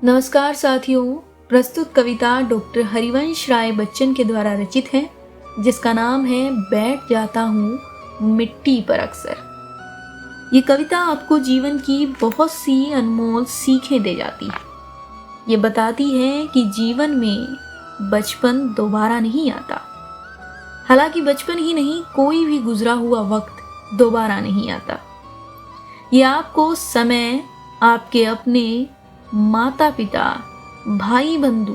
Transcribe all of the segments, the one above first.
नमस्कार साथियों, प्रस्तुत कविता डॉक्टर हरिवंश राय बच्चन के द्वारा रचित है, जिसका नाम है बैठ जाता हूँ मिट्टी पर अक्सर। ये कविता आपको जीवन की बहुत सी अनमोल सीखें दे जाती है। ये बताती है कि जीवन में बचपन दोबारा नहीं आता। हालांकि बचपन ही नहीं, कोई भी गुजरा हुआ वक्त दोबारा नहीं आता। ये आपको समय, आपके अपने माता पिता, भाई बंधु,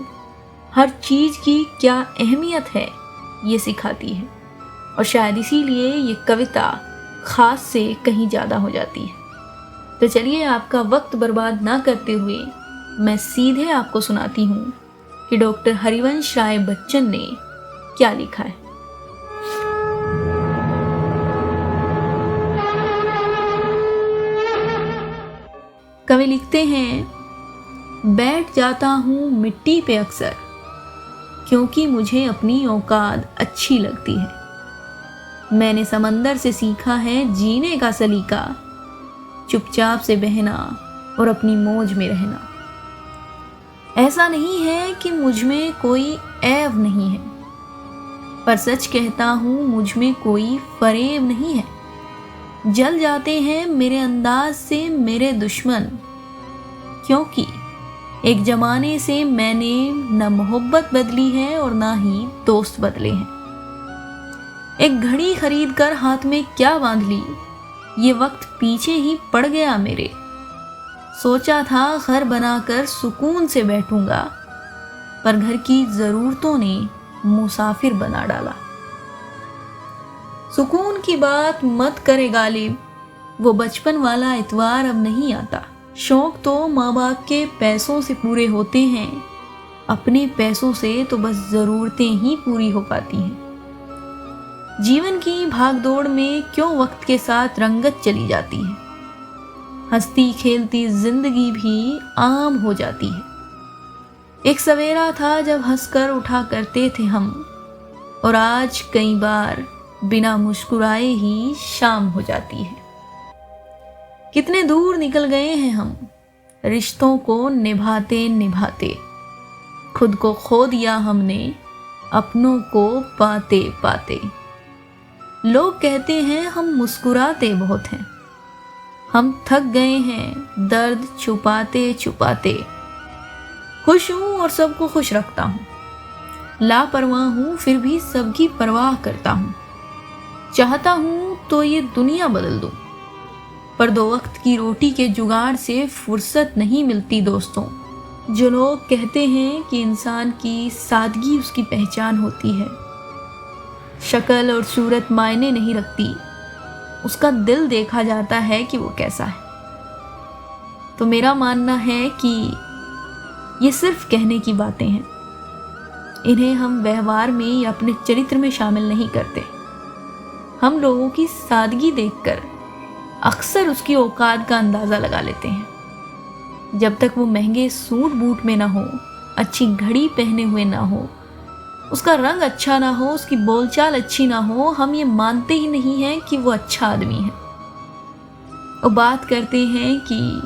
हर चीज की क्या अहमियत है ये सिखाती है। और शायद इसीलिए ये कविता खास से कहीं ज़्यादा हो जाती है। तो चलिए, आपका वक्त बर्बाद ना करते हुए मैं सीधे आपको सुनाती हूँ कि डॉक्टर हरिवंश राय बच्चन ने क्या लिखा है। कवि लिखते हैं, बैठ जाता हूँ मिट्टी पे अक्सर, क्योंकि मुझे अपनी औकात अच्छी लगती है। मैंने समंदर से सीखा है जीने का सलीका, चुपचाप से बहना और अपनी मौज में रहना। ऐसा नहीं है कि मुझ में कोई ऐब नहीं है, पर सच कहता हूँ मुझ में कोई फरेब नहीं है। जल जाते हैं मेरे अंदाज से मेरे दुश्मन, क्योंकि एक जमाने से मैंने न मोहब्बत बदली है और ना ही दोस्त बदले हैं। एक घड़ी खरीद कर हाथ में क्या बांध ली, ये वक्त पीछे ही पड़ गया मेरे। सोचा था घर बनाकर सुकून से बैठूंगा, पर घर की जरूरतों ने मुसाफिर बना डाला। सुकून की बात मत करे गालिब, वो बचपन वाला इतवार अब नहीं आता। शौक तो माँ बाप के पैसों से पूरे होते हैं, अपने पैसों से तो बस ज़रूरतें ही पूरी हो पाती हैं। जीवन की भागदौड़ में क्यों वक्त के साथ रंगत चली जाती है। हंसती खेलती जिंदगी भी आम हो जाती है। एक सवेरा था जब हंसकर उठा करते थे हम, और आज कई बार बिना मुस्कुराए ही शाम हो जाती है। कितने दूर निकल गए हैं हम, रिश्तों को निभाते निभाते। खुद को खो दिया हमने, अपनों को पाते पाते। लोग कहते हैं हम मुस्कुराते बहुत हैं, हम थक गए हैं दर्द छुपाते छुपाते। खुश हूँ और सबको खुश रखता हूँ, लापरवाह हूँ फिर भी सबकी परवाह करता हूँ। चाहता हूँ तो ये दुनिया बदल दूँ, पर दो वक्त की रोटी के जुगाड़ से फुर्सत नहीं मिलती दोस्तों। जो लोग कहते हैं कि इंसान की सादगी उसकी पहचान होती है, शक्ल और सूरत मायने नहीं रखती, उसका दिल देखा जाता है कि वो कैसा है। तो मेरा मानना है कि ये सिर्फ कहने की बातें हैं, इन्हें हम व्यवहार में या अपने चरित्र में शामिल नहीं करते। हम लोगों की सादगी देखकर अक्सर उसकी औकात का अंदाज़ा लगा लेते हैं। जब तक वो महंगे सूट बूट में ना हो, अच्छी घड़ी पहने हुए ना हो, उसका रंग अच्छा ना हो, उसकी बोलचाल अच्छी ना हो, हम ये मानते ही नहीं हैं कि वो अच्छा आदमी है। और बात करते हैं कि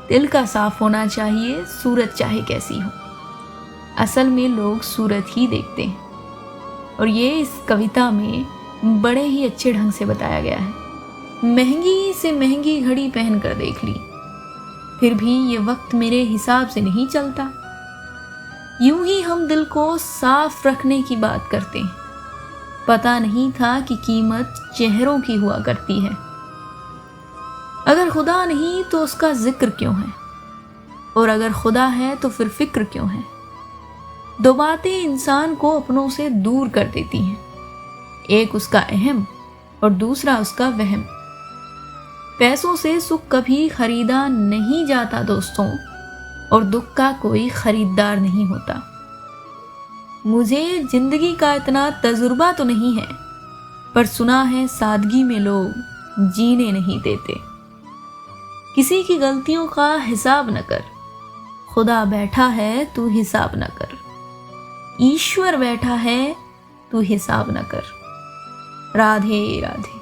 दिल का साफ होना चाहिए, सूरत चाहे कैसी हो। असल में लोग सूरत ही देखते हैं, और ये इस कविता में बड़े ही अच्छे ढंग से बताया गया है। महंगी से महंगी घड़ी पहन कर देख ली, फिर भी ये वक्त मेरे हिसाब से नहीं चलता। यूं ही हम दिल को साफ रखने की बात करते हैं, पता नहीं था कि कीमत चेहरों की हुआ करती है। अगर खुदा नहीं तो उसका जिक्र क्यों है, और अगर खुदा है तो फिर फिक्र क्यों है। दो बातें इंसान को अपनों से दूर कर देती हैं, एक उसका अहम और दूसरा उसका वहम। पैसों से सुख कभी खरीदा नहीं जाता दोस्तों, और दुख का कोई खरीदार नहीं होता। मुझे जिंदगी का इतना तजुर्बा तो नहीं है, पर सुना है सादगी में लोग जीने नहीं देते। किसी की गलतियों का हिसाब न कर, खुदा बैठा है तू हिसाब न कर। ईश्वर बैठा है तू हिसाब न कर। राधे राधे।